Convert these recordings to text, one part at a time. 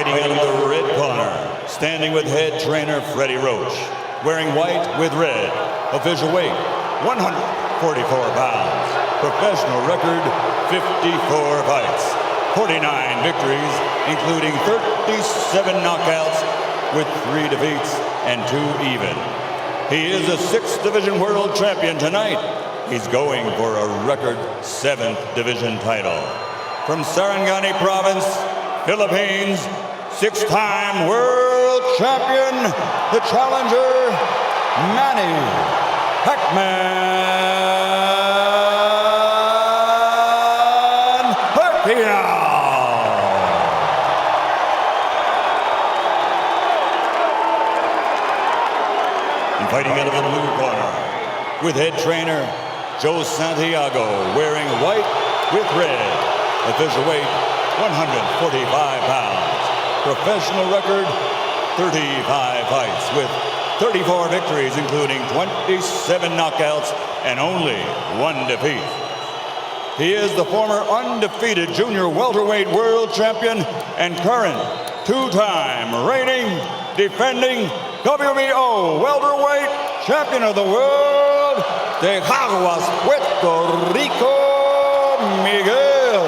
Fighting out of the red corner, standing with head trainer Freddie Roach, wearing white with red, official weight 144 pounds, professional record 54 fights, 49 victories, including 37 knockouts with 3 defeats and 2 even. He is a 6th division world champion tonight. He's going for a record 7th division title. From Sarangani province, Philippines, 6-time world champion, the challenger, Manny Pacquiao. And fighting out of the blue corner, with head trainer Joe Santiago, wearing white with red, official weight 145 pounds, professional record 35 fights with 34 victories, including 27 knockouts and only 1 defeat. He is the former undefeated junior welterweight world champion and current 2-time reigning, defending WBO welterweight champion of the world, de Caguas, Puerto Rico, Miguel.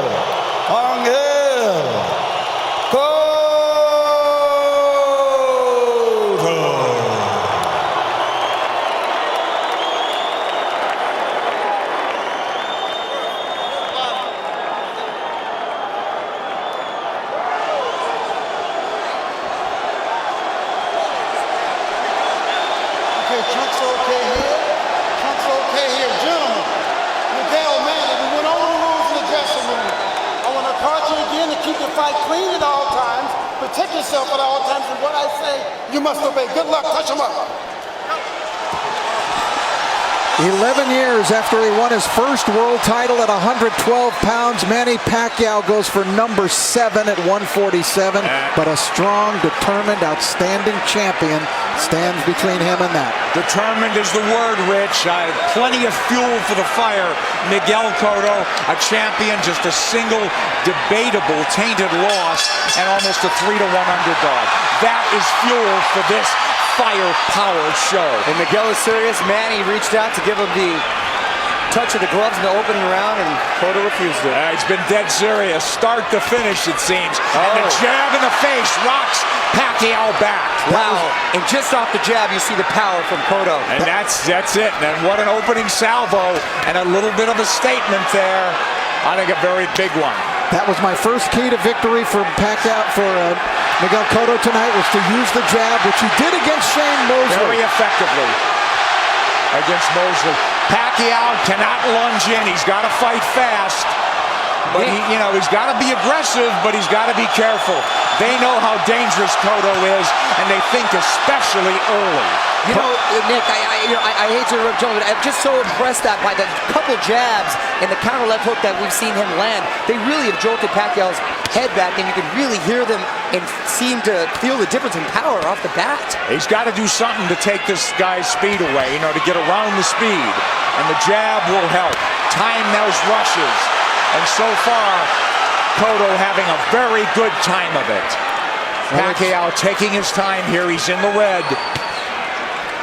Chunks okay here. Chunks okay here. Gentlemen, Miguel, Manny, we went over the rules in the dressing room. I want to encourage you again to keep your fight clean at all times, protect yourself at all times, and what I say, you must obey. Good luck. Touch them up. 11 years after he won his first world title at 112 pounds, Manny Pacquiao goes for number 7 at 147, but a strong, determined, outstanding champion stands between him and that. Determined is the word, Rich. Plenty of fuel for the fire. Miguel Cotto, a champion, just a single debatable, tainted loss, and almost a 3-1 underdog. That is fuel for this firepower show. And Miguel is serious. Manny reached out to give him the touch of the gloves in the opening round, and Cotto refused it. He's been dead serious, start to finish, it seems. And the jab in the face rocks Pacquiao back. Wow. And just off the jab, you see the power from Cotto. And that's it. And what an opening salvo, and a little bit of a statement there. I think a very big one. That was my first key to victory for Pacquiao, for Miguel Cotto tonight, was to use the jab, which he did against Shane Mosley. Very effectively against Mosley. Pacquiao cannot lunge in. He's got to fight fast. But he's got to be aggressive, but he's got to be careful. They know how dangerous Cotto is, and they think especially early. You know, Nick, I hate to interrupt, but I'm just so impressed by the couple jabs and the counter left hook that we've seen him land. They really have jolted Pacquiao's head back, and you can really hear them and seem to feel the difference in power off the bat. He's got to do something to take this guy's speed away, to get around the speed. And the jab will help. Time those rushes. And so far, Cotto having a very good time of it. Pacquiao taking his time here. He's in the red.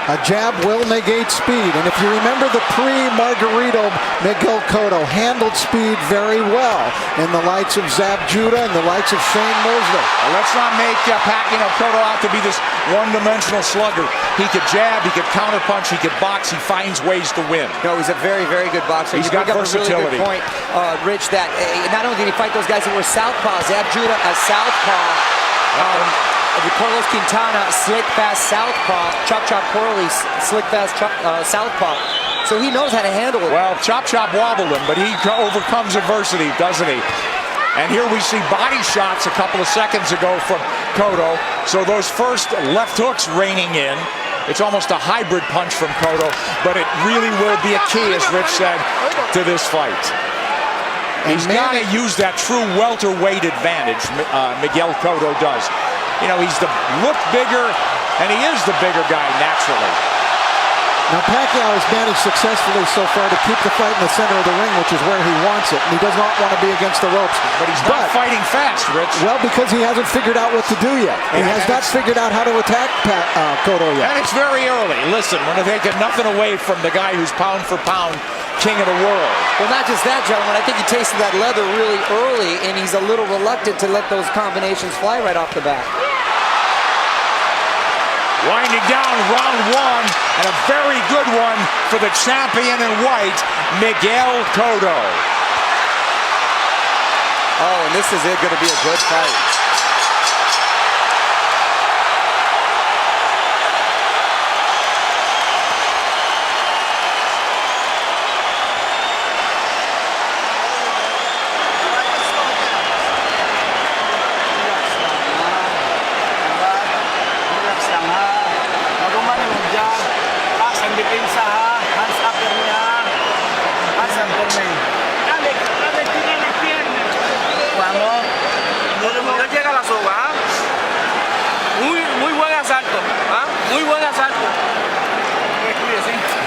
A jab will negate speed, and if you remember the pre-Margarito, Miguel Cotto handled speed very well in the likes of Zab Judah and the likes of Shane Mosley. Well, let's not make Cotto out to be this one-dimensional slugger. He could jab, he could counterpunch, he could box, he finds ways to win. No, he's a very, very good boxer. He's got versatility. A really good point, Rich, that not only did he fight those guys that were southpaw, Zab Judah a southpaw, Carlos Quintana, slick, fast southpaw. Chop Chop Corley, slick, fast southpaw. So he knows how to handle it. Well, Chop wobbled him, but he overcomes adversity, doesn't he? And here we see body shots a couple of seconds ago from Cotto. So those first left hooks raining in. It's almost a hybrid punch from Cotto, but it really will be a key, as Rich said, to this fight. He's got to use that true welterweight advantage, Miguel Cotto does. He's look bigger, and he is the bigger guy naturally. Now Pacquiao has managed successfully so far to keep the fight in the center of the ring, which is where he wants it. And he does not want to be against the ropes. But he's not fighting fast, Rich. Well, because he hasn't figured out what to do yet. He has not figured out how to attack Cotto yet. And it's very early. Listen, we're taking nothing away from the guy who's pound for pound king of the world. Well, not just that, gentlemen. I think he tasted that leather really early, and he's a little reluctant to let those combinations fly right off the bat. Winding down round one, and a very good one for the champion in white, Miguel Cotto. Oh, and this is going to be a good fight.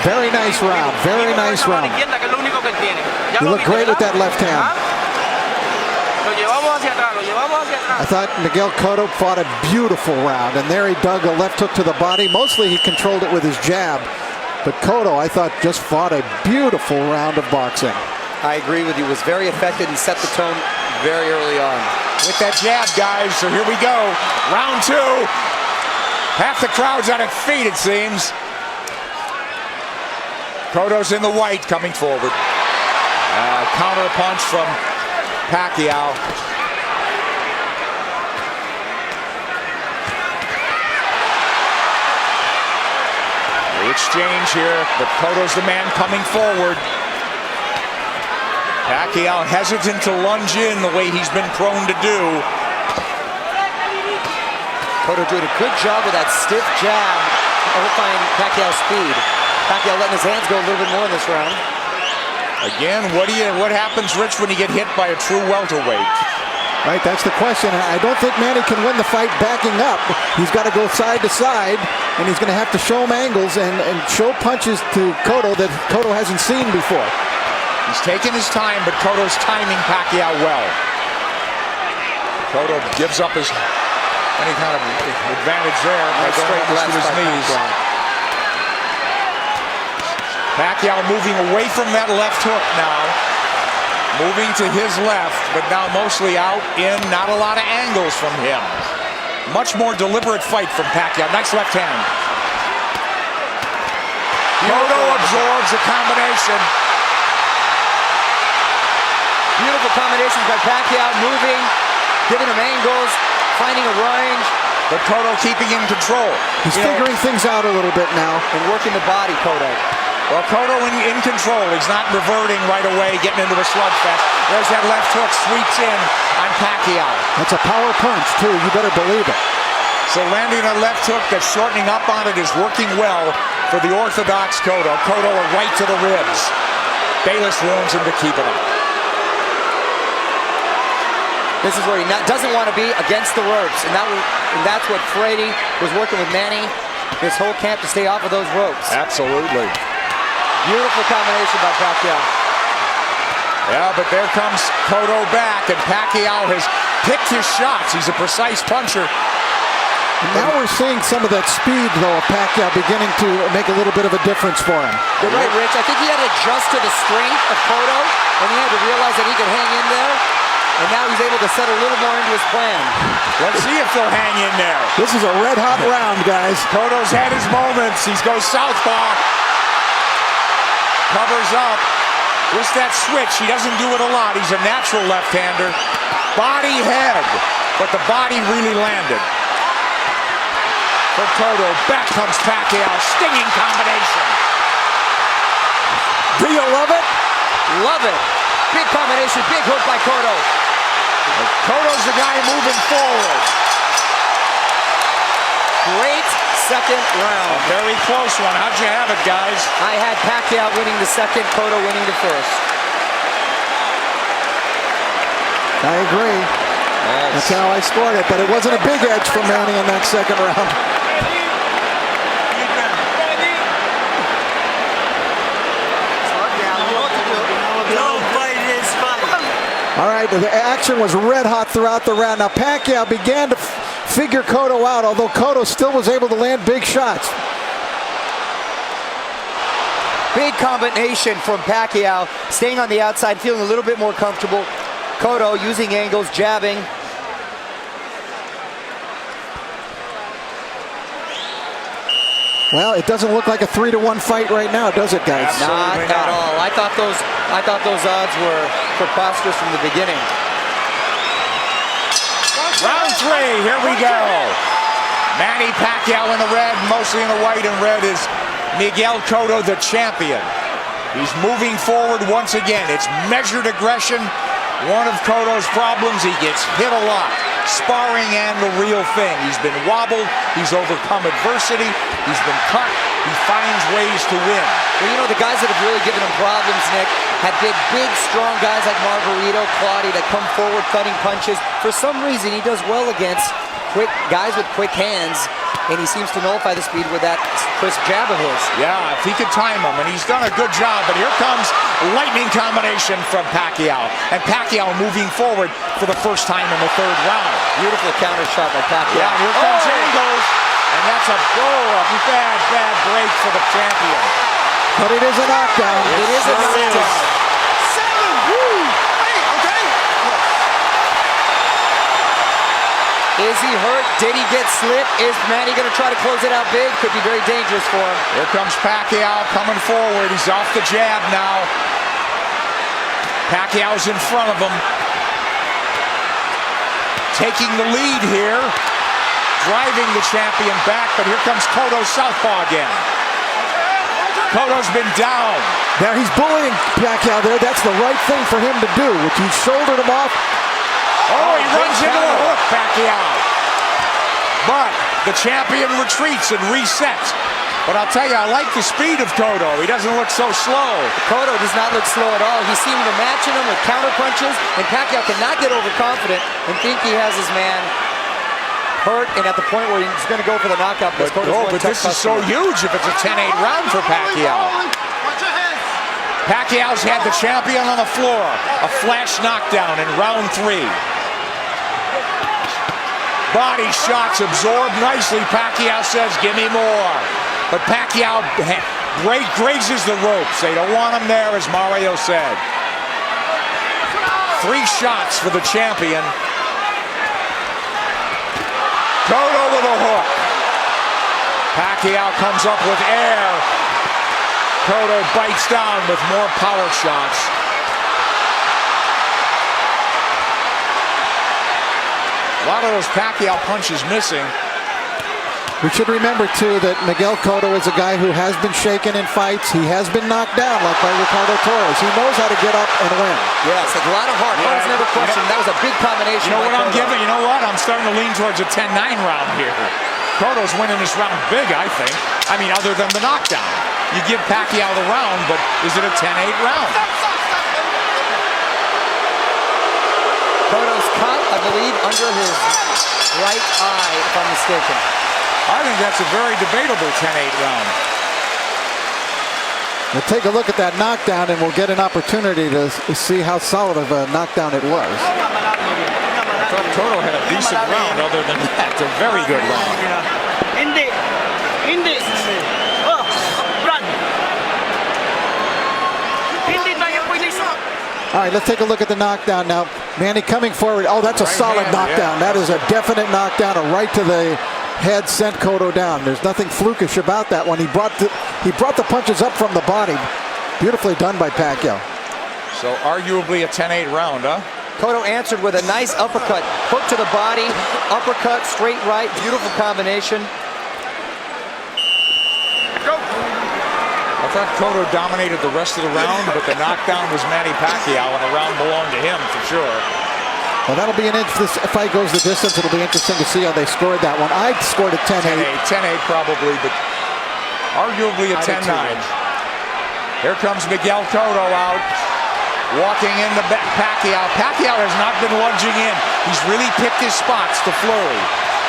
Very nice round. Very nice round. You look great with that left hand. I thought Miguel Cotto fought a beautiful round, and there he dug a left hook to the body. Mostly he controlled it with his jab, but Cotto, I thought, just fought a beautiful round of boxing. I agree with you. Was very effective and set the tone very early on. With that jab, guys, so here we go. Round two. Half the crowd's on its feet, it seems. Cotto's in the white, coming forward. Counter punch from Pacquiao. The exchange here, but Cotto's the man coming forward. Pacquiao hesitant to lunge in the way he's been prone to do. Cotto doing a good job with that stiff jab, overflying Pacquiao's speed. Pacquiao letting his hands go a little bit more in this round. Again, what happens, Rich, when you get hit by a true welterweight? Right, that's the question. I don't think Manny can win the fight backing up. He's got to go side to side, and he's going to have to show him angles and show punches to Cotto that Cotto hasn't seen before. He's taking his time, but Cotto's timing Pacquiao well. Cotto gives up any kind of advantage there by going straight to his knees. Pacquiao moving away from that left hook now. Moving to his left, but now mostly out in, not a lot of angles from him. Much more deliberate fight from Pacquiao. Nice left hand. Cotto absorbs the combination. Beautiful combinations by Pacquiao, moving, giving him angles, finding a range. But Cotto keeping in control. He's figuring things out a little bit now. And working the body, Cotto. Well, Cotto in control. He's not reverting right away, getting into a slugfest. There's that left hook, sweeps in on Pacquiao. That's a power punch, too. You better believe it. So landing a left hook that's shortening up on it is working well for the orthodox Cotto. Cotto a right to the ribs. Bayless warns him to keep it up. This is where he doesn't want to be, against the ropes. And that's what Frady was working with Manny this whole camp, to stay off of those ropes. Absolutely. Beautiful combination by Pacquiao. Yeah, but there comes Cotto back, and Pacquiao has picked his shots. He's a precise puncher. And now we're seeing some of that speed, though, of Pacquiao beginning to make a little bit of a difference for him. You're right, Rich. I think he had to adjust to the strength of Cotto, and he had to realize that he could hang in there. And now he's able to set a little more into his plan. Let's see if they'll hang in there. This is a red-hot round, guys. Cotto's had his moments. He goes southpaw. Covers up. Just that switch. He doesn't do it a lot. He's a natural left-hander. Body head. But the body really landed. For Cotto. Back comes Pacquiao. Stinging combination. Do you love it? Love it. Big combination. Big hook by Cotto. Cotto's the guy moving forward. Great second round. A very close one. How'd you have it, guys? I had Pacquiao winning the second, Cotto winning the first. I agree. Yes. That's how I scored it, but it wasn't a big edge for Manny in that second round. All right, the action was red hot throughout the round. Now Pacquiao began to figure Cotto out, although Cotto still was able to land big shots. Big combination from Pacquiao, staying on the outside, feeling a little bit more comfortable. Cotto using angles, jabbing. Well, it doesn't look like a 3-1 fight right now, does it, guys? Not at all. I thought those odds were preposterous from the beginning. Round 3, here we go. Manny Pacquiao in the red, mostly in the white, and red is Miguel Cotto, the champion. He's moving forward once again. It's measured aggression. One of Cotto's problems, he gets hit a lot. Sparring and the real thing. He's been wobbled. He's overcome adversity. He's been cut. He finds ways to win. Well, you know, the guys that have really given him problems, Nick, have been big, strong guys like Margarito, Claudio that come forward cutting punches. For some reason, he does well against quick guys with quick hands, and he seems to nullify the speed with that crisp jab of his. Yeah, if he could time him, and he's done a good job. But here comes lightning combination from Pacquiao, and Pacquiao moving forward for the first time in the 3rd round. Beautiful counter shot by Pacquiao. Yeah, here comes angles, and that's a bad break for the champion. But it is a knockdown. It is a knockdown. Is he hurt? Did he get slipped? Is Manny going to try to close it out big? Could be very dangerous for him. Here comes Pacquiao coming forward. He's off the jab now. Pacquiao's in front of him. Taking the lead here. Driving the champion back, but here comes Cotto southpaw again. Cotto's been down. Now he's bullying Pacquiao there. That's the right thing for him to do, which he shouldered him off. Oh, he runs into the hook, Pacquiao. But the champion retreats and resets. But I'll tell you, I like the speed of Cotto. He doesn't look so slow. Cotto does not look slow at all. He seemed to matching him with counter punches, and Pacquiao cannot get overconfident and think he has his man hurt and at the point where he's going to go for the knockout. But this is so huge if it's a 10-8 round for Pacquiao. Pacquiao's had the champion on the floor. A flash knockdown in round 3. Body shots absorbed nicely. Pacquiao says, give me more. But Pacquiao grazes the ropes. They don't want him there, as Mario said. 3 shots for the champion. Cotto with a hook. Pacquiao comes up with air. Cotto bites down with more power shots. A lot of those Pacquiao punches missing. We should remember, too, that Miguel Cotto is a guy who has been shaken in fights. He has been knocked down, like by Ricardo Torres. He knows how to get up and win. Yes, a lot of heart. Heart is never questioned. That was a big combination. You know what I'm giving? You know what? I'm starting to lean towards a 10-9 round here. Cotto's winning this round big, I think. I mean, other than the knockdown. You give Pacquiao the round, but is it a 10-8 round? Cotto's cut, I believe, under his right eye, if I'm mistaken. I think that's a very debatable 10-8 round. We'll take a look at that knockdown, and we'll get an opportunity to see how solid of a knockdown it was. I thought Cotto had a decent round other than that. A very good round. All right, let's take a look at the knockdown now. Manny coming forward. Oh, that's a solid knockdown. That is a definite knockdown. A right to the head sent Cotto down. There's nothing flukish about that one. He brought the punches up from the body. Beautifully done by Pacquiao. So arguably a 10-8 round, huh? Cotto answered with a nice uppercut. Hook to the body, uppercut, straight right. Beautiful combination. I thought Cotto dominated the rest of the round, but the knockdown was Manny Pacquiao, and the round belonged to him for sure. Well, that'll be if this fight goes the distance, it'll be interesting to see how they scored that one. I scored a 10-8. 10-8 probably, but arguably a 10-9. Here comes Miguel Cotto out, walking into Pacquiao. Pacquiao has not been lunging in. He's really picked his spots to flurry.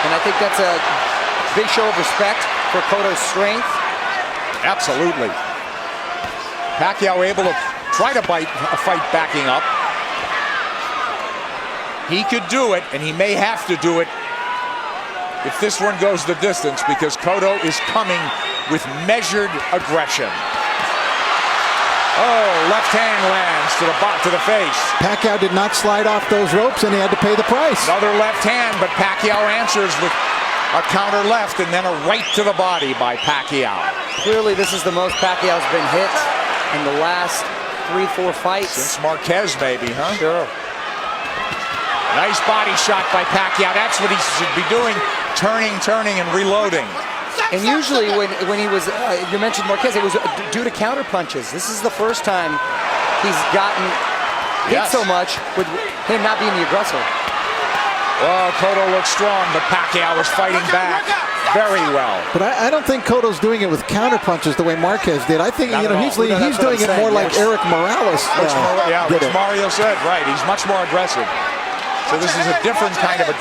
And I think that's a big show of respect for Cotto's strength. Absolutely. Pacquiao able to try to bite a fight backing up. He could do it, and he may have to do it if this one goes the distance, because Cotto is coming with measured aggression. Oh, left hand lands to the face. Pacquiao did not slide off those ropes, and he had to pay the price. Another left hand, but Pacquiao answers with a counter left and then a right to the body by Pacquiao. Clearly, this is the most Pacquiao's been hit in the last 3-4 fights. Since Marquez, maybe, huh? Sure. Nice body shot by Pacquiao. That's what he should be doing, turning, and reloading. And usually when he was, you mentioned Marquez, it was due to counter punches. This is the first time he's gotten hit so much with him not being the aggressor. Well, Cotto looks strong, but Pacquiao is fighting back very well. But I don't think Cotto's doing it with counter punches the way Marquez did. I think he's doing it more like Eric Morales which Mario said, right. He's much more aggressive. So this is a different kind of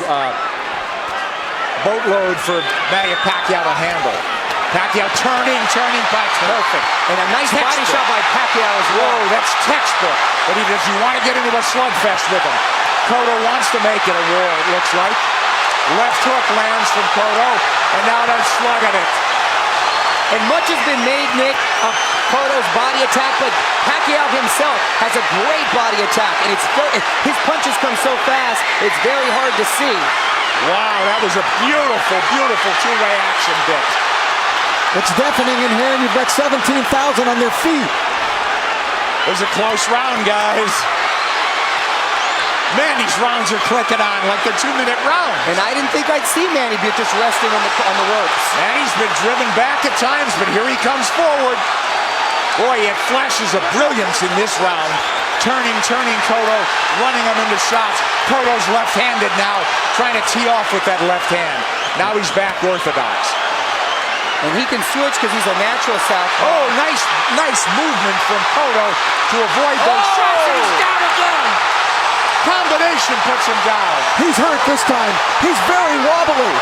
boatload for Manny Pacquiao to handle. Pacquiao turning, perfect. And a nice body shot by Pacquiao as well. Whoa, that's textbook. But if you want to get into a slugfest with him, Cotto wants to make it a war, it looks like. Left hook lands from Cotto, and now they're slugging it. And much has been made, Nick, of Cotto's body attack, but Pacquiao himself has a great body attack, and his punches come so fast, it's very hard to see. Wow, that was a beautiful two-way action bit. It's deafening in here, and you've got 17,000 on their feet. It was a close round, guys. Manny's rounds are clicking on like the 2-minute round. And I didn't think I'd see Manny be just resting on the ropes. Manny's been driven back at times, but here he comes forward. Boy, he had flashes of brilliance in this round. Turning Cotto, running him into shots. Cotto's left-handed now, trying to tee off with that left hand. Now he's back orthodox. And he can switch because he's a natural southpaw. Oh, nice movement from Cotto to avoid those shots, and he's down again. Combination puts him down. He's hurt this time. He's very wobbly.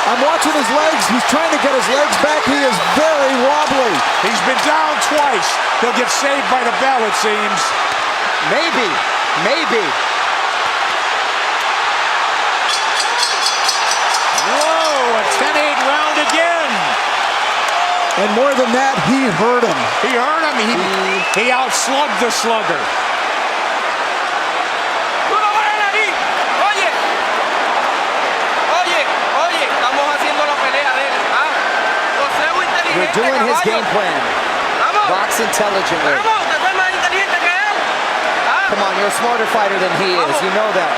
I'm watching his legs. He's trying to get his legs back. He is very wobbly. He's been down twice. He'll get saved by the bell, it seems. Maybe. Whoa, a 10-8 round again. And more than that, he hurt him. He hurt him. He outslugged the slugger. We're doing his game plan. Box intelligently. Come on, you're a smarter fighter than he is. You know that.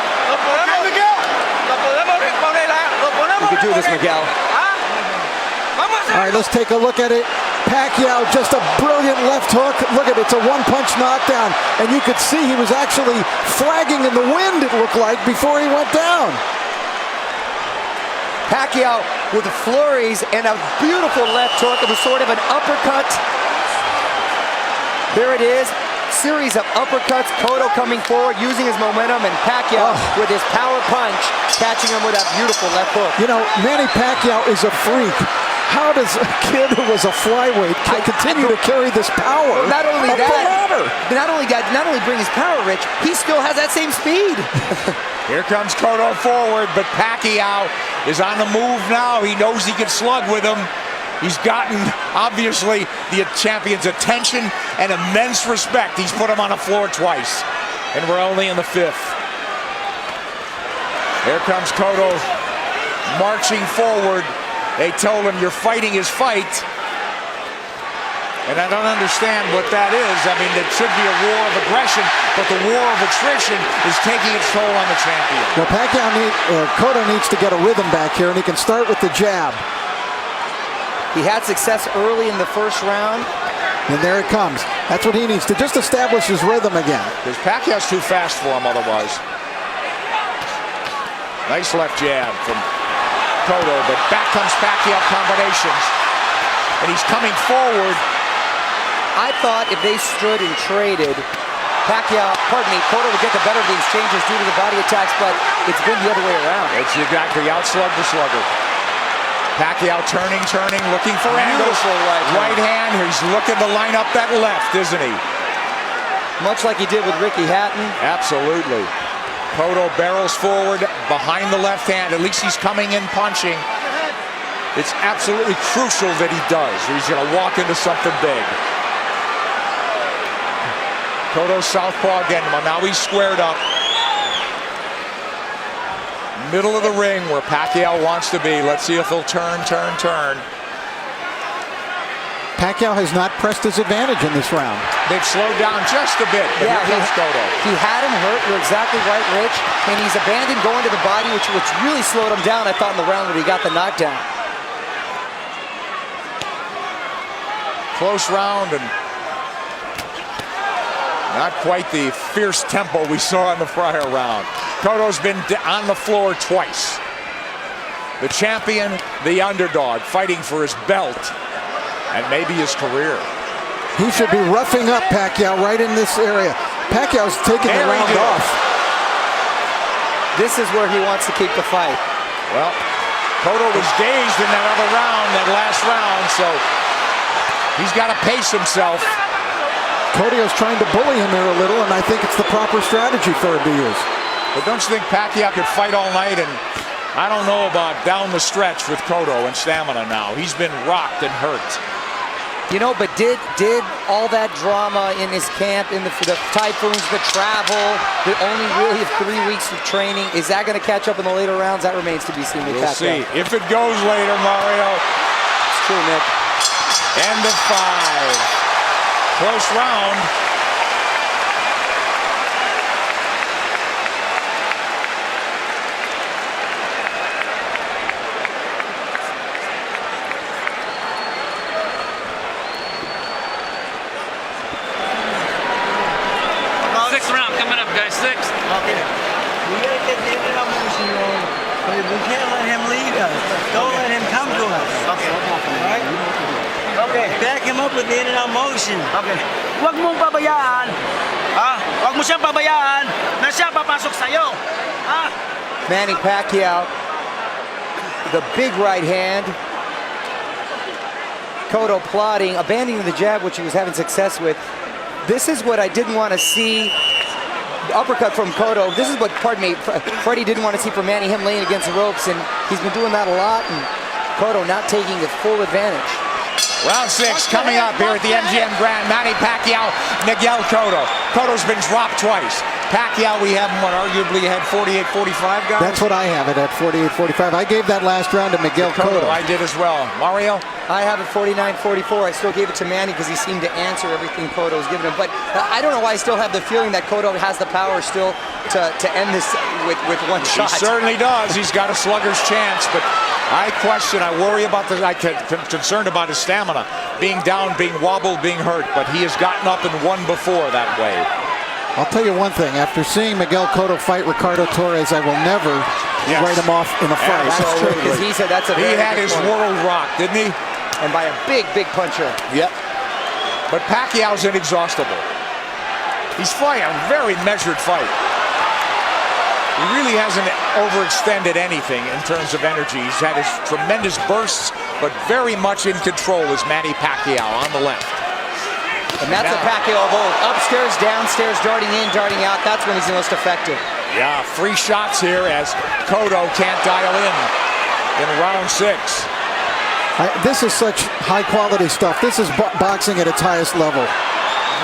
You can do this, Miguel. All right, let's take a look at it. Pacquiao, just a brilliant left hook. Look at it, it's a one-punch knockdown. And you could see he was actually flagging in the wind, it looked like, before he went down. Pacquiao with flurries and a beautiful left hook. It was sort of an uppercut. There it is. Series of uppercuts. Cotto coming forward, using his momentum, and Pacquiao with his power punch, catching him with that beautiful left hook. You know, Manny Pacquiao is a freak. How does a kid who was a flyweight continue to carry this power? Not only up the ladder? not only bring his power, Rich, he still has that same speed. Here comes Cotto forward, but Pacquiao is on the move now. He knows he can slug with him. He's gotten, obviously, the champion's attention and immense respect. He's put him on the floor twice, and we're only in the 5th. Here comes Cotto marching forward. They told him, you're fighting his fight. And I don't understand what that is. I mean, it should be a war of aggression, but the war of attrition is taking its toll on the champion. Well, Cotto needs to get a rhythm back here, and he can start with the jab. He had success early in the first round. And there it comes. That's what he needs to just establish his rhythm again. Because Pacquiao's too fast for him otherwise. Nice left jab from Cotto, but back comes Pacquiao combinations. And he's coming forward. I thought if they stood and traded, Cotto would get the better of the exchanges due to the body attacks, but it's been the other way around. It's exactly outslug the slugger. Pacquiao turning, looking for angles. Right hand. He's looking to line up that left, isn't he? Much like he did with Ricky Hatton. Absolutely. Cotto barrels forward behind the left hand. At least he's coming in punching. It's absolutely crucial that he does, or he's going to walk into something big. Cotto southpaw again. Well, now he's squared up. Middle of the ring where Pacquiao wants to be. Let's see if he'll turn. Pacquiao has not pressed his advantage in this round. They've slowed down just a bit, but Yeah, here comes Cotto. he had him hurt. You're exactly right, Rich. And he's abandoned going to the body, which really slowed him down, I thought, in the round when he got the knockdown. Close round and not quite the fierce tempo we saw in the prior round. Cotto's been on the floor twice. The champion, the underdog, fighting for his belt and maybe his career. He should be roughing up Pacquiao right in this area. Pacquiao's taking the round off. This is where he wants to keep the fight. Well, Cotto was dazed in that other round, that last round, so he's got to pace himself. Cotto's trying to bully him here a little, and I think it's the proper strategy for him to use. But don't you think Pacquiao could fight all night? And I don't know about down the stretch with Cotto and stamina now. He's been rocked and hurt. You know, but did all that drama in his camp, in the typhoons, the travel, the only really 3 weeks of training, is that going to catch up in the later rounds? That remains to be seen with We'll Pacquiao. see. If it goes later, Mario. It's true, Nick. End of 5. Close round. Sixth round coming up, guys. Sixth. Okay. We gotta get the end of motion going. But we can't let him lead us. Don't let him come to us. Okay. All right? Okay. Back him up with the in and out motion. Okay. Huwag mong pabayaan. Huwag mo siyang pabayaan na siya papasok sa'yo. Manny Pacquiao, the big right hand. Cotto plotting, abandoning the jab, which he was having success with. This is what I didn't want to see. The uppercut from Cotto. This is what, Freddie didn't want to see from Manny, him laying against the ropes, and he's been doing that a lot, and Cotto not taking his full advantage. Round 6 coming up here at the MGM Grand. Manny Pacquiao, Miguel Cotto. Cotto's been dropped twice. Pacquiao, we have him, arguably had 48-45, guys? That's what I have it at 48-45. I gave that last round to Miguel Cotto. I did as well. Mario? I have it 49-44. I still gave it to Manny because he seemed to answer everything Cotto was giving him. But I don't know why I still have the feeling that Cotto has the power still to end this with one shot. He certainly does. He's got a slugger's chance, but I worry about I'm concerned about his stamina. Being down, being wobbled, being hurt, but he has gotten up and won before that way. I'll tell you one thing. After seeing Miguel Cotto fight Ricardo Torres, I will never write him off in a fight. That's true, because he said that's a very He had good his point. world rocked, didn't he? And by a big puncher. Yep. But Pacquiao's inexhaustible. He's fighting a very measured fight. He really hasn't overextended anything in terms of energy. He's had his tremendous bursts, but very much in control is Manny Pacquiao on the left. And that's a Pacquiao of old. Upstairs, downstairs, darting in, darting out. That's when he's the most effective. Yeah, free shots here as Cotto can't dial in round 6. This is such high-quality stuff. This is boxing at its highest level.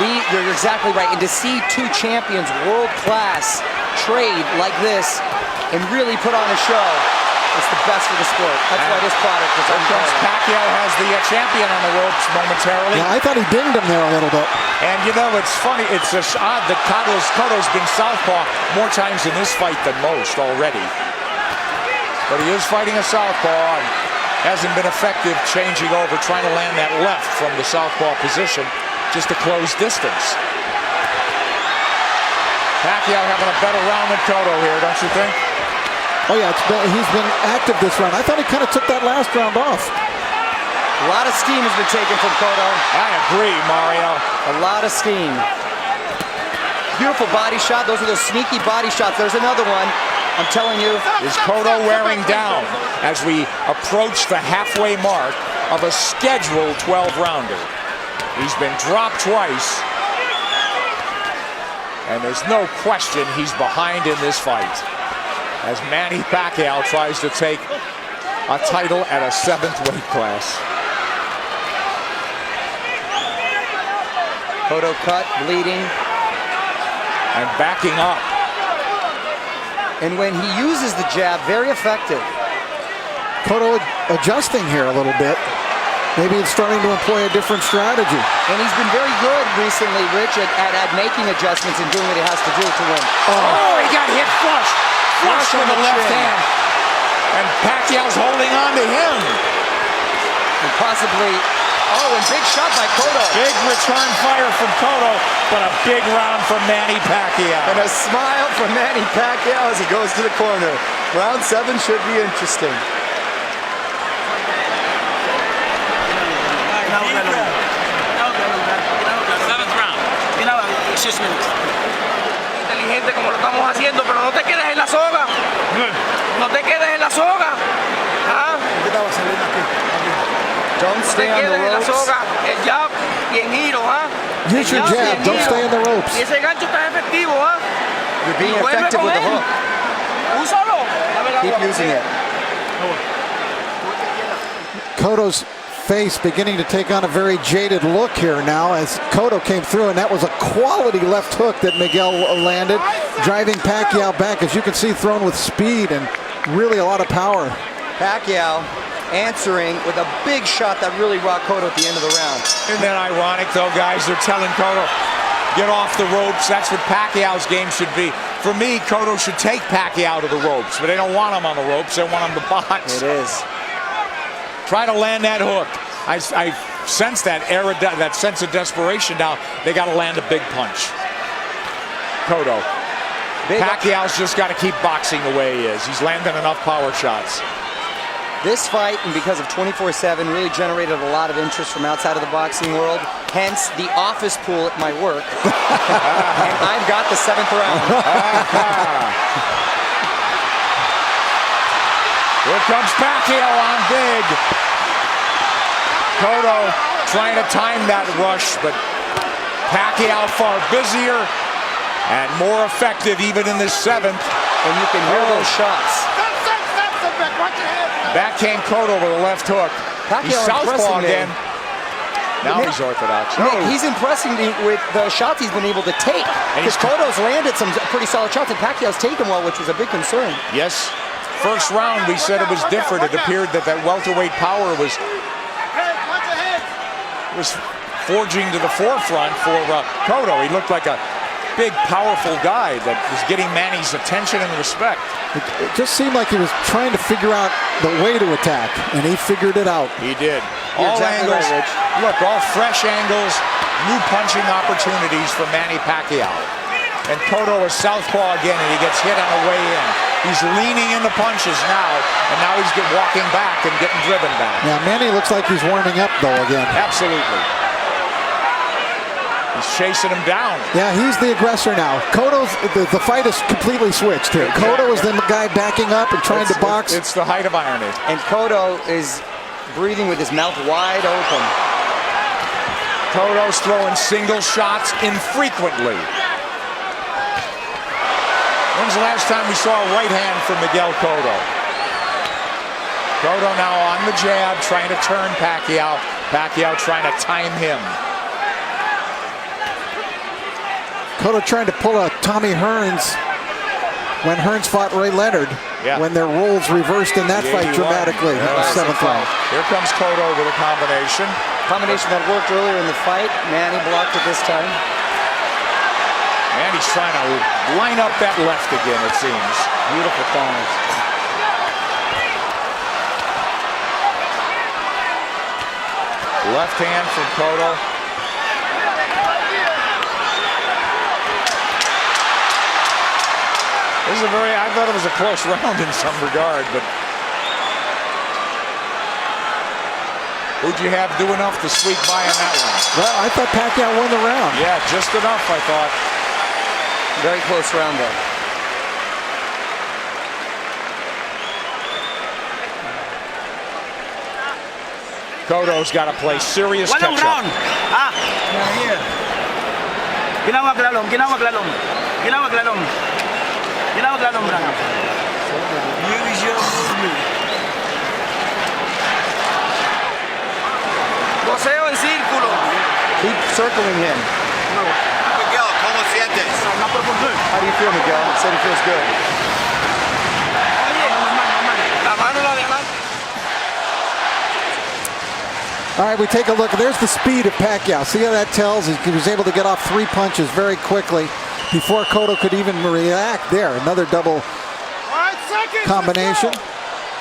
You're exactly right. And to see two champions, world-class, trade like this and really put on a show, it's the best for the sport. That's why this product is unbelievable. Pacquiao has the champion on the ropes momentarily. Yeah, I thought he dinged him there a little bit. And you know, it's funny. It's just odd that Cotto's been southpaw more times in this fight than most already. But he is fighting a southpaw and hasn't been effective changing over, trying to land that left from the southpaw position just to close distance. Pacquiao having a better round than Cotto here, don't you think? Oh yeah, he's been active this round. I thought he kind of took that last round off. A lot of steam has been taken from Cotto. I agree, Mario. A lot of steam. Beautiful body shot. Those are those sneaky body shots. There's another one. I'm telling you. Is Cotto wearing down as we approach the halfway mark of a scheduled 12-rounder? He's been dropped twice. And there's no question he's behind in this fight, as Manny Pacquiao tries to take a title at a 7th weight class. Cotto cut, bleeding. And backing up. And when he uses the jab, very effective. Cotto adjusting here a little bit. Maybe he's starting to employ a different strategy. And he's been very good recently, Rich, at making adjustments and doing what he has to do to win. Oh, he got hit flush. Flush with the left hand. And Pacquiao's holding on to him. And possibly, and big shot by Cotto. Big return fire from Cotto, but a big round from Manny Pacquiao. And a smile from Manny Pacquiao as he goes to the corner. Round 7 should be interesting. Inteligente como lo estamos haciendo, pero no te quedes en la soga. No te quedes en la soga. ¿Ah? Don't stay on the ropes. El jab y en giro, ¿ah? Use your jab. Don't stay in the ropes. Y ese gancho está efectivo, ¿ah? You're being effective with the hook. Úsalo. Keep using it. Cotto's face beginning to take on a very jaded look here now as Cotto came through, and that was a quality left hook that Miguel landed, driving Pacquiao back, as you can see, thrown with speed and really a lot of power. Pacquiao answering with a big shot that really rocked Cotto at the end of the round. Isn't that ironic, though, guys? They're telling Cotto, get off the ropes. That's what Pacquiao's game should be. For me, Cotto should take Pacquiao to the ropes, but they don't want him on the ropes. They want him to box. It is. Try to land that hook. I sense that that sense of desperation now. They got to land a big punch. Cotto. Pacquiao's just got to keep boxing the way he is. He's landing enough power shots. This fight, and because of 24/7, really generated a lot of interest from outside of the boxing world. Hence, the office pool at my work. And I've got the 7th round. Here comes Pacquiao on big. Cotto trying to time that rush, but Pacquiao far busier and more effective even in this 7th. And you can hear those shots. Backhand Cotto with a left hook. He's southpaw again. Now he's orthodox. Nick, he's impressing me with the shots he's been able to take. Because Cotto's landed some pretty solid shots, and Pacquiao's taken well, which was a big concern. Yes. First round, we said it was different. It appeared that welterweight power was forging to the forefront for Cotto. He looked like a big, powerful guy that was getting Manny's attention and respect. It just seemed like he was trying to figure out the way to attack, and he figured it out. He did. You're All exactly angles. right, Rich. Look, all fresh angles, new punching opportunities for Manny Pacquiao. And Cotto is southpaw again, and he gets hit on the way in. He's leaning into punches now, and now he's walking back and getting driven back. Now, Manny looks like he's warming up, though, again. Absolutely. He's chasing him down. Yeah, he's the aggressor now. Cotto's, the fight is completely switched here. Cotto is the guy backing up and trying to box. It's the height of irony. And Cotto is breathing with his mouth wide open. Cotto's throwing single shots infrequently. When's the last time we saw a right hand from Miguel Cotto? Cotto now on the jab, trying to turn Pacquiao. Pacquiao trying to time him. Cotto trying to pull a Tommy Hearns when Hearns fought Ray Leonard, when their roles reversed in that fight dramatically in the 7th round. Here comes Cotto with a combination. Combination that worked earlier in the fight. Manny blocked it this time. Manny's trying to line up that left again, it seems. Beautiful corners. Left hand from Cotto. This is I thought it was a close round in some regard, but who'd you have do enough to squeak by in that one? Well, I thought Pacquiao won the round. Yeah, just enough, I thought. Very close round though. Cotto's got to play serious Walang catch-up. round. Ginawag lalong. Ginawag lalong. Ginawag lalong brang. Use your movement. Boseo en círculo. Keep circling him. Miguel, ¿cómo sientes? How do you feel, Miguel? He said he feels good. Oye, la mano la de adelante. All right, we take a look. There's the speed of Pacquiao. See how that tells? He was able to get off 3 punches very quickly before Cotto could even react there. Another double combination.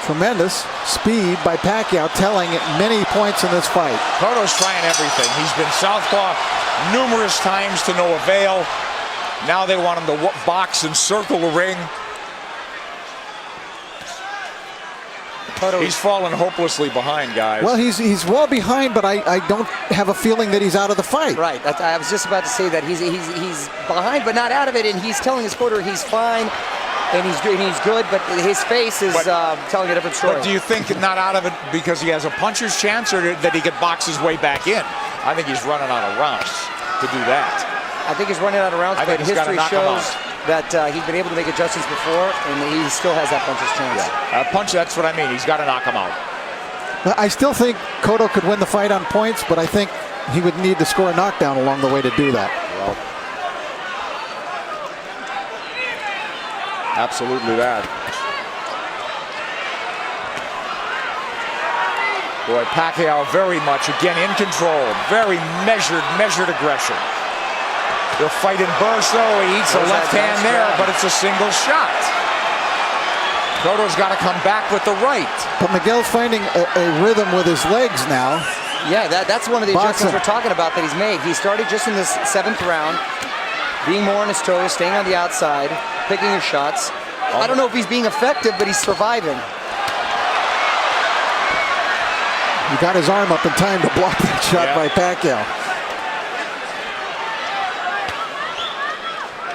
Tremendous speed by Pacquiao, telling many points in this fight. Cotto's trying everything. He's been southpaw numerous times to no avail. Now they want him to box and circle the ring. He's fallen hopelessly behind, guys. Well, he's well behind, but I don't have a feeling that he's out of the fight. Right. I was just about to say that he's behind, but not out of it, and he's telling his corner he's fine. And he's good, but his face is telling a different story. But do you think not out of it because he has a puncher's chance, or that he could box his way back in? I think he's running out of rounds to do that. I think he's running out of rounds, but history shows that he's been able to make adjustments before, and he still has that puncher's chance. Yeah. Punch, that's what I mean. He's got to knock him out. I still think Cotto could win the fight on points, but I think he would need to score a knockdown along the way to do that. Well, absolutely that. Boy, Pacquiao very much, again, in control. Very measured aggression. He'll fight in bursts, though. He eats a left hand there, but it's a single shot. Cotto's got to come back with the right. But Miguel's finding a rhythm with his legs now. Yeah, that's one of the adjustments we're talking about that he's made. He started just in this 7th round, being more on his toes, staying on the outside, picking his shots. I don't know if he's being effective, but he's surviving. He got his arm up in time to block that shot by Pacquiao.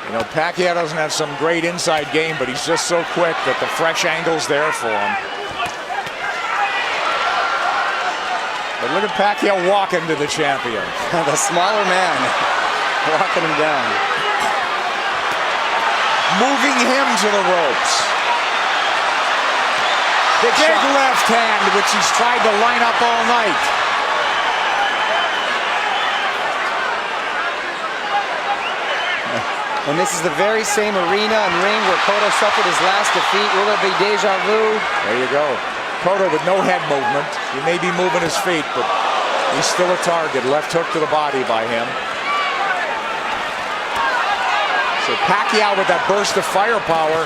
You know, Pacquiao doesn't have some great inside game, but he's just so quick that the fresh angle's there for him. But look at Pacquiao walking to the champion. The smaller man walking him down. Moving him to the ropes. Big left hand, which he's tried to line up all night. And this is the very same arena and ring where Cotto suffered his last defeat. Will there be deja vu? There you go. Cotto with no head movement. He may be moving his feet, but he's still a target. Left hook to the body by him. So Pacquiao with that burst of firepower,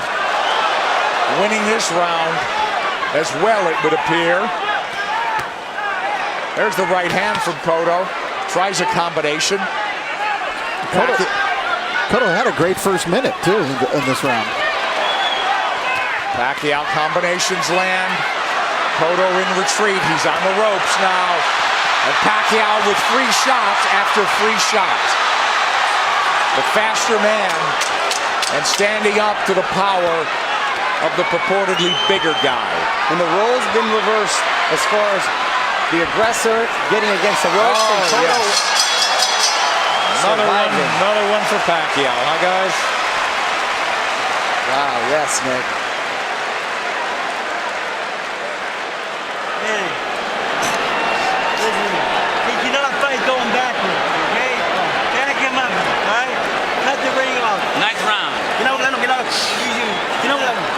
winning this round as well, it would appear. There's the right hand from Cotto. Tries a combination. Cotto had a great first minute, too, in this round. Pacquiao combinations land. Cotto in retreat. He's on the ropes now. And Pacquiao with free shots after free shot. The faster man and standing up to the power of the purportedly bigger guy. And the roles been reversed as far as the aggressor getting against the ropes. And Cotto another one for Pacquiao, huh, guys? Wow, yes, Nick. Hey, listen, he cannot fight going backwards, okay? Back him up, all right? Cut the ring off. Nice round. Ginawag lalong. Ginawag lalong.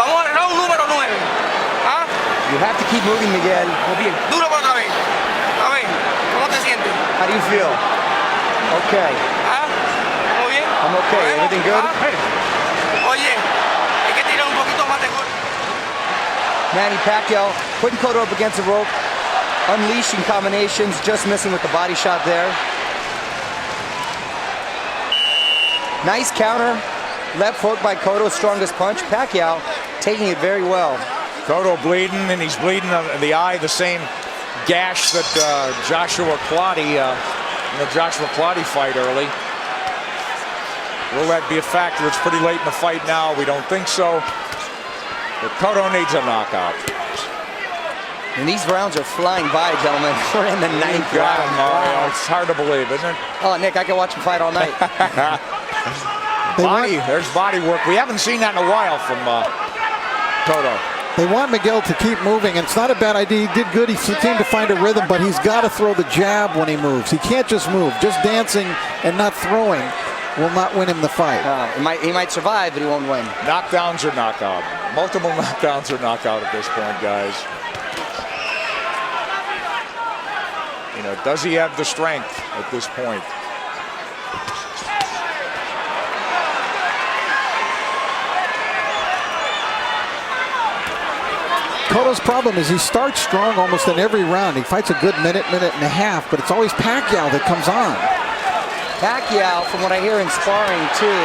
Vamos a round número 9. You have to keep moving, Miguel. Duro por otra vez. A ver, ¿cómo te sientes? How do you feel? Okay. ¿Todo bien? I'm okay. Everything good? Oye, hay que tirar un poquito más de gol. Manny Pacquiao putting Cotto up against the rope, unleashing combinations, just missing with the body shot there. Nice counter. Left hook by Cotto's strongest punch. Pacquiao taking it very well. Cotto bleeding, and he's bleeding in the eye, the same gash that Joshua Clottey, in the Joshua Clottey fight early. Will that be a factor? It's pretty late in the fight now. We don't think so. But Cotto needs a knockout. And these rounds are flying by, gentlemen. We're in the ninth round. Mario. It's hard to believe, isn't it? Oh, Nick, I can watch him fight all night. There's body work. We haven't seen that in a while from Cotto. They want Miguel to keep moving, and it's not a bad idea. He did good. He seemed to find a rhythm, but he's got to throw the jab when he moves. He can't just move. Just dancing and not throwing will not win him the fight. He might survive, but he won't win. Knockdowns or knockout. Multiple knockdowns or knockout at this point, guys. You know, does he have the strength at this point? Cotto's problem is he starts strong almost in every round. He fights a good minute and a half, but it's always Pacquiao that comes on. Pacquiao, from what I hear in sparring too,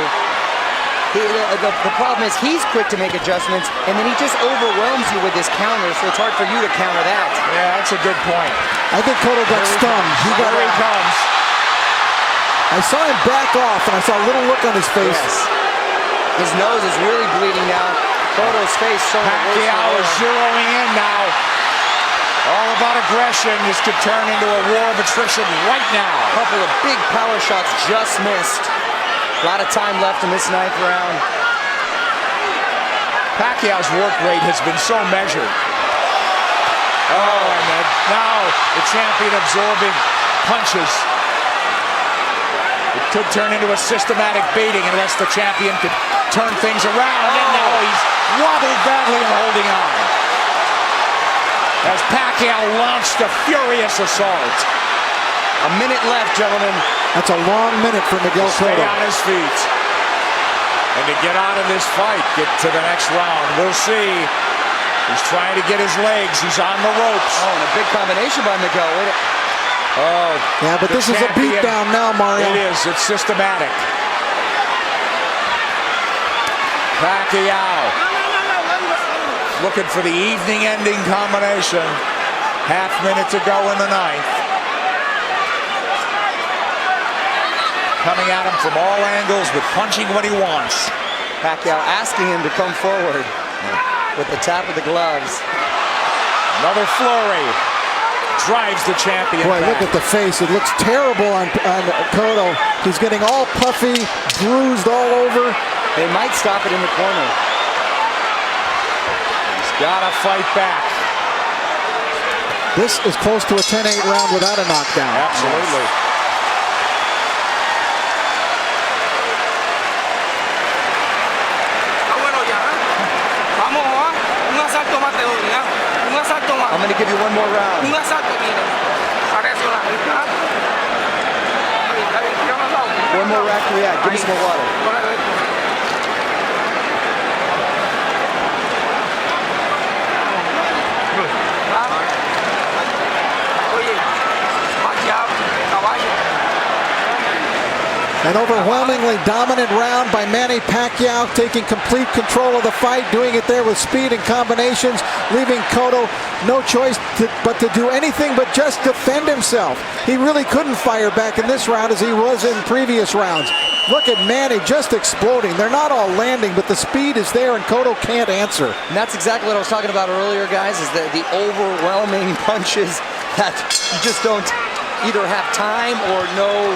the problem is he's quick to make adjustments, and then he just overwhelms you with his counter, so it's hard for you to counter that. Yeah, that's a good point. I think Cotto got stunned. Here he comes. I saw him back off, and I saw a little look on his face. Yes. His nose is really bleeding now. Cotto's face showing Pacquiao is zeroing in now. All about aggression. This could turn into a war of attrition right now. A couple of big power shots just missed. A lot of time left in this ninth round. Pacquiao's work rate has been so measured. Oh, and now the champion absorbing punches. It could turn into a systematic baiting unless the champion could turn things around. And now he's wobbled badly and holding on. As Pacquiao launched a furious assault. A minute left, gentlemen. That's a long minute for Miguel Cotto. Stay on his feet. And to get out of this fight, get to the next round. We'll see. He's trying to get his legs. He's on the ropes. Oh, and a big combination by Miguel. Oh, yeah, but this is a beatdown now, Mario. It is. It's systematic. Pacquiao looking for the evening-ending combination. Half minute to go in the ninth. Coming at him from all angles, but punching when he wants. Pacquiao asking him to come forward with the tap of the gloves. Another flurry. Drives the champion Boy, back. look at the face. It looks terrible on Cotto. He's getting all puffy, bruised all over. They might stop it in the corner. He's got to fight back. This is close to a 10-8 round without a knockdown. Absolutely. I'm going to give you one more round. One more round to react. Give me some more water. An overwhelmingly dominant round by Manny Pacquiao, taking complete control of the fight, doing it there with speed and combinations, leaving Cotto no choice but to do anything but just defend himself. He really couldn't fire back in this round as he was in previous rounds. Look at Manny just exploding. They're not all landing, but the speed is there and Cotto can't answer. And that's exactly what I was talking about earlier, guys, is the overwhelming punches that you just don't either have time or no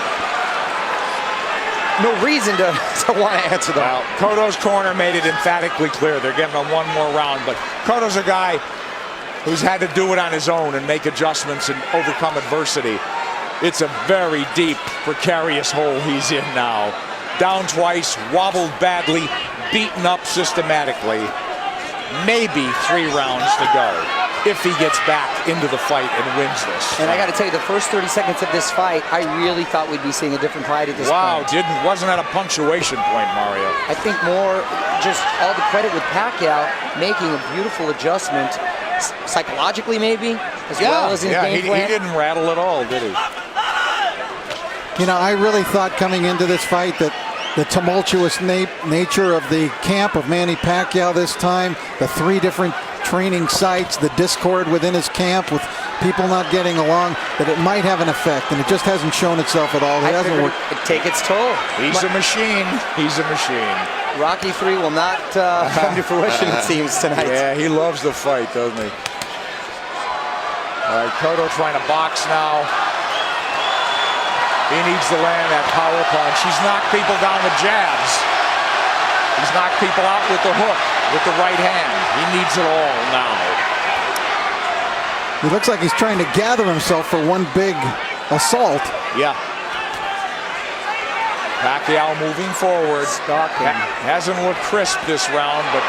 reason to want to answer them. Well, Cotto's corner made it emphatically clear they're giving him one more round, but Cotto's a guy who's had to do it on his own and make adjustments and overcome adversity. It's a very deep, precarious hole he's in now. Down twice, wobbled badly, beaten up systematically. Maybe 3 rounds to go if he gets back into the fight and wins this. And I got to tell you, the first 30 seconds of this fight, I really thought we'd be seeing a different fight at this point. Wow, wasn't that a punctuation point, Mario? I think more just all the credit with Pacquiao making a beautiful adjustment, psychologically maybe, as well as in game plan. He didn't rattle at all, did he? You know, I really thought coming into this fight that the tumultuous nature of the camp of Manny Pacquiao this time, the 3 different training sites, the discord within his camp with people not getting along, that it might have an effect, and it just hasn't shown itself at all. It hasn't worked. It take its toll. He's a machine. He's a machine. Rocky 3 will not come to fruition, it seems, tonight. Yeah, he loves the fight, doesn't he? All right, Cotto trying to box now. He needs to land that power punch. He's knocked people down with jabs. He's knocked people out with the hook, with the right hand. He needs it all now. He looks like he's trying to gather himself for one big assault. Yeah. Pacquiao moving forward. Hasn't looked crisp this round, but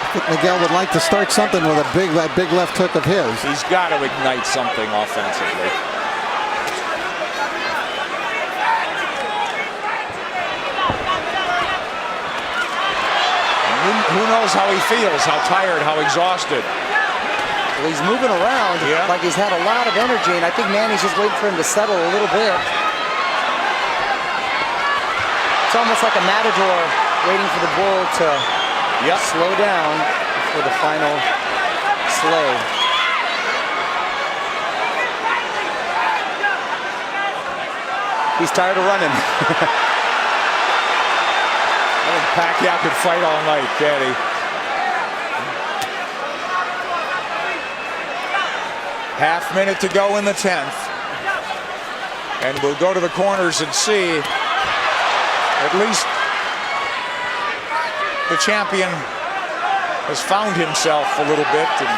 I think Miguel would like to start something with that big left hook of his. he's got to ignite something offensively. And who knows how he feels, how tired, how exhausted. Well, he's moving around like he's had a lot of energy, and I think Manny's just waiting for him to settle a little bit. It's almost like a matador waiting for the bull to slow down for the final slay. He's tired of running. I think Pacquiao could fight all night, can't he? Half minute to go in the 10th. And we'll go to the corners and see. At least the champion has found himself a little bit. And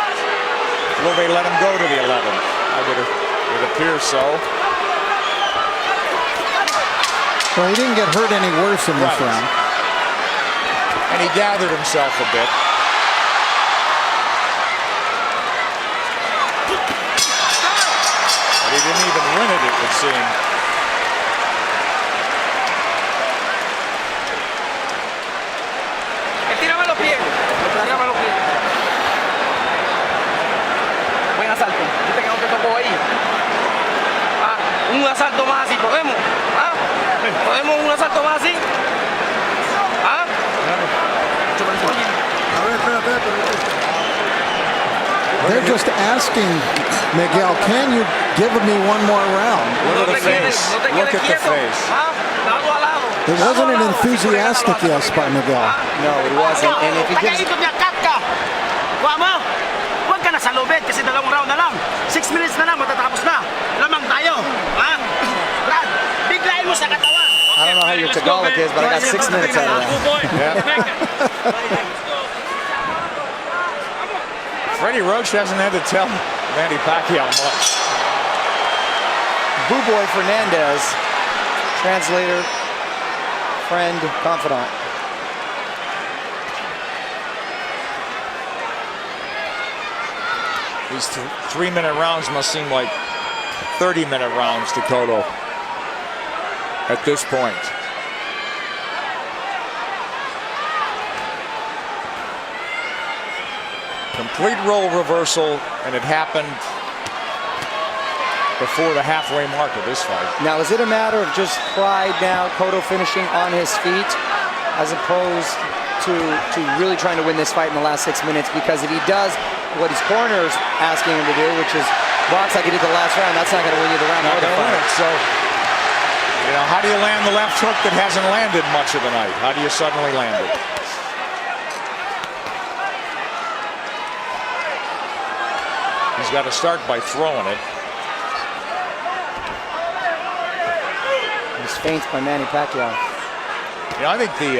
will they let him go to the 11th? It appears so. Well, he didn't get hurt any worse in this round. And he gathered himself a bit. But he didn't even win it, it would seem. Estírame los pies. Estírame los pies. Buen asalto. Viste que no te tocó ahí. Un asalto más así, ¿podemos? ¿Podemos un asalto más así? They're just asking Miguel, can you give me one more round? Look at the face. Look at the face. It wasn't an enthusiastic yes by Miguel. No, it wasn't. And if he gives... Huwag ka na sa lobet kasi 2 round na lang. 6 minutes na lang, matatapos na. Lamang tayo. Brad, biglayin mo sa katawan. I don't know how your Tagalog is, but I got 6 minutes out of that. Freddie Roach hasn't had to tell Manny Pacquiao much. Boo Boy Fernandez, translator, friend, confidant. These 3-minute rounds must seem like 30-minute rounds to Cotto at this point. Complete role reversal, and it happened before the halfway mark of this fight. Now, is it a matter of just pride now, Cotto finishing on his feet, as opposed to really trying to win this fight in the last 6 minutes? Because if he does what his corner's asking him to do, which is box like he did the last round, that's not going to win you the round or the fight. So, you know, how do you land the left hook that hasn't landed much of the night? How do you suddenly land it? He's got to start by throwing it. He's feints by Manny Pacquiao. You know, I think in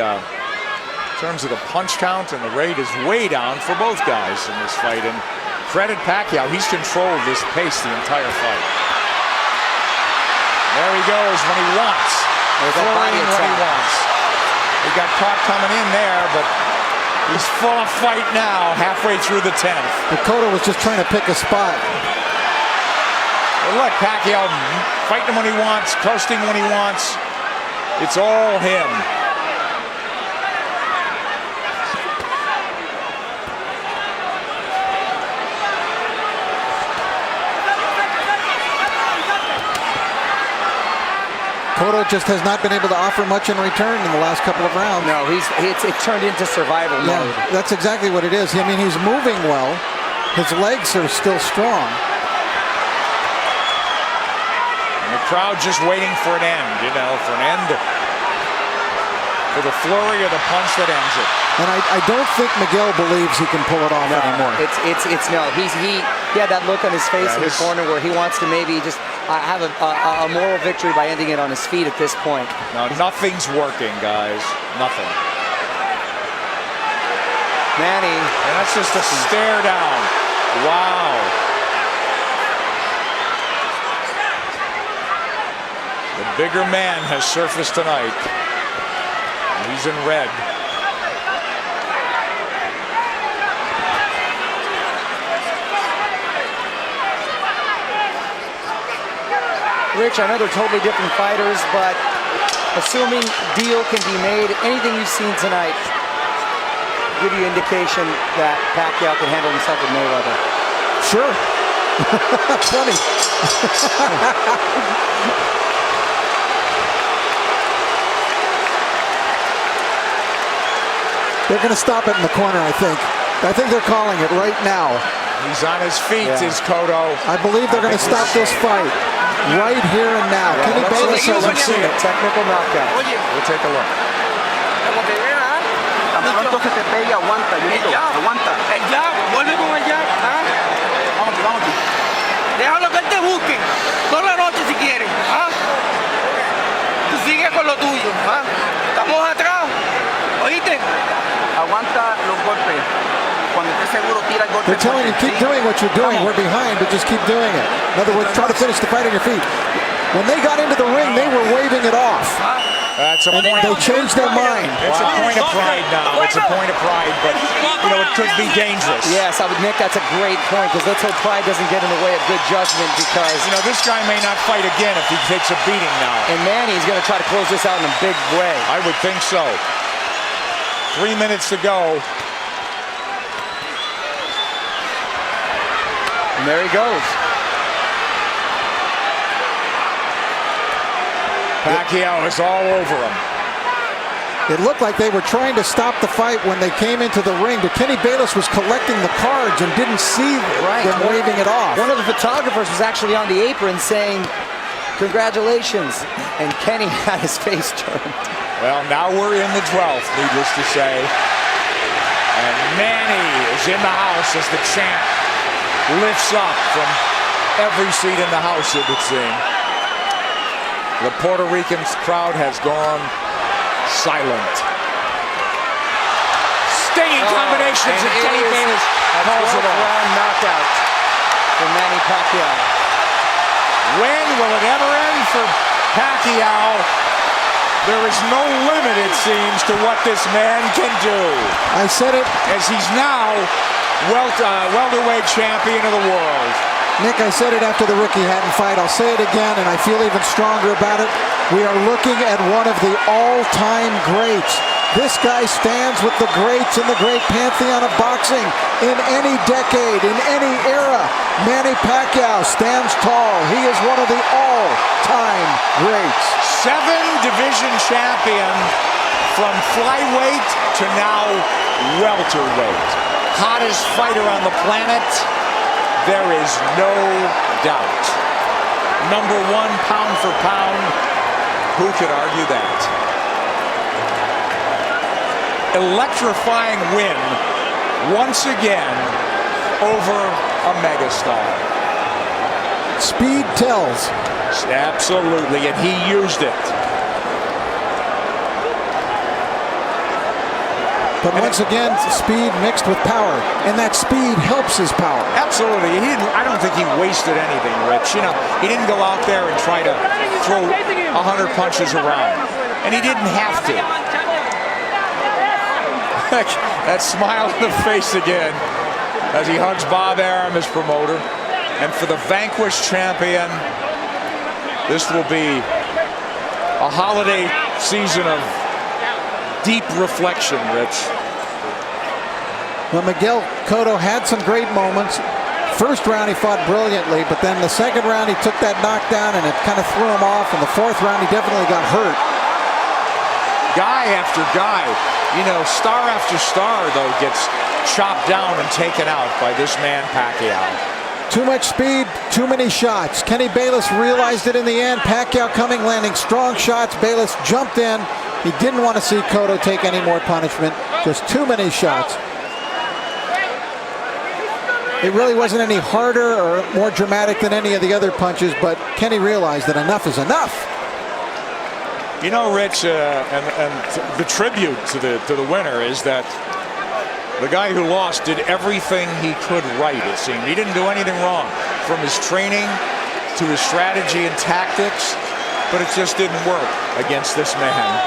terms of the punch count and the rate is way down for both guys in this fight. And credit Pacquiao, he's controlled this pace the entire fight. There he goes when he wants. Throwing when he wants. He got caught coming in there, but he's full of fight now, halfway through the 10th. But Cotto was just trying to pick a spot. Well, look, Pacquiao fighting him when he wants, coasting when he wants. It's all him. Cotto just has not been able to offer much in return in the last couple of rounds. No, it turned into survival mode. Yeah, that's exactly what it is. I mean, he's moving well. His legs are still strong. And the crowd just waiting for an end, you know, for the flurry of the punch that ends it. And I don't think Miguel believes he can pull it off anymore. It's no. He he had that look on his face in the corner where he wants to maybe just have a moral victory by ending it on his feet at this point. No, nothing's working, guys. Nothing. Manny. And that's just a stare down. Wow. The bigger man has surfaced tonight. He's in red. Rich, I know they're totally different fighters, but assuming deal can be made, anything you've seen tonight give you indication that Pacquiao can handle himself with Mayweather. Sure. Funny. They're going to stop it in the corner, I think. I think they're calling it right now. He's on his feet, is Cotto. I believe they're going to stop this fight right here and now. Yeah, Kenny Bayless hasn't seen it. Technical knockout. We'll take a look. Tan pronto se te pegue, aguanta, Junito, aguanta. Ya, vuelve con el jab. Vamos, vamos. Déjalo que él te busque. Toda la noche si quieres. Tú sigue con lo tuyo. Estamos atrás. ¿Oíste? Aguanta los golpes. Cuando estés seguro, tira el golpe. They're telling you, keep doing what you're doing. We're behind, but just keep doing it. In other words, try to finish the fight on your feet. When they got into the ring, they were waving it off. That's a and point. They changed their mind. It's a point of pride now. It's a point of pride, but you know it could be dangerous. Yes, Nick, that's a great point because let's hope pride doesn't get in the way of good judgment because you know this guy may not fight again if he takes a beating now. And Manny's going to try to close this out in a big way. I would think so. 3 minutes to go. And there he goes. Pacquiao is all over him. It looked like they were trying to stop the fight when they came into the ring, but Kenny Bayless was collecting the cards and didn't see them waving it off. One of the photographers was actually on the apron saying, "Congratulations," and Kenny had his face turned. Well, now we're in the 12th, needless to say. And Manny is in the house as the champ lifts up from every seat in the house, it would seem. The Puerto Rican crowd has gone silent. Stinging combinations and Kenny Bayless calls it off. Round knockout for Manny Pacquiao. When will it ever end for Pacquiao? There is no limit, it seems, to what this man can do. I said it. As he's now welterweight champion of the world. Nick, I said it after the Ricky Hatton fight. I'll say it again, and I feel even stronger about it. We are looking at one of the all-time greats. This guy stands with the greats in the great pantheon of boxing in any decade, in any era. Manny Pacquiao stands tall. He is one of the all-time greats. 7-division champion from flyweight to now welterweight. Hottest fighter on the planet. There is no doubt. Number 1 pound for pound. Who could argue that? Electrifying win once again over a megastar. Speed tells. Absolutely, and he used it. But once again, speed mixed with power, and that speed helps his power. Absolutely. I don't think he wasted anything, Rich. You know, he didn't go out there and try to throw 100 punches around, and he didn't have to. That smile on the face again as he hugs Bob Arum, his promoter. And for the vanquished champion, this will be a holiday season of deep reflection, Rich. Well, Miguel Cotto had some great moments. First round he fought brilliantly, but then the second round he took that knockdown and it kind of threw him off. And the fourth round he definitely got hurt. Guy after guy, you know, star after star, though, gets chopped down and taken out by this man Pacquiao. Too much speed, too many shots. Kenny Bayless realized it in the end. Pacquiao coming, landing strong shots. Bayless jumped in. He didn't want to see Cotto take any more punishment. Just too many shots. It really wasn't any harder or more dramatic than any of the other punches, but Kenny realized that enough is enough. You know, Rich, and the tribute to the winner is that the guy who lost did everything he could right, it seemed. He didn't do anything wrong, from his training to his strategy and tactics, but it just didn't work against this man,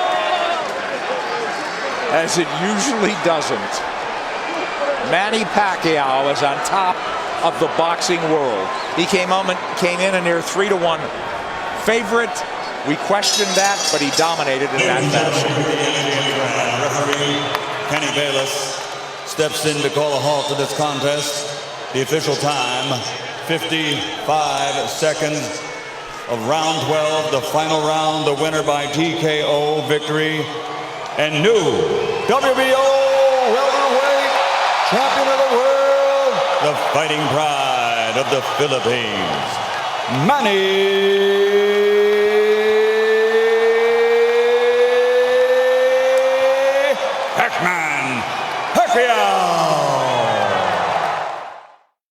as it usually doesn't. Manny Pacquiao is on top of the boxing world. He came in a near 3-1 favorite. We questioned that, but he dominated in that fashion. Referee Kenny Bayless steps in to call a halt to this contest. The official time, 55 seconds of round 12, the final round, the winner by TKO victory, and new WBO welterweight champion of the world, the fighting pride of the Philippines, Manny Pacquiao.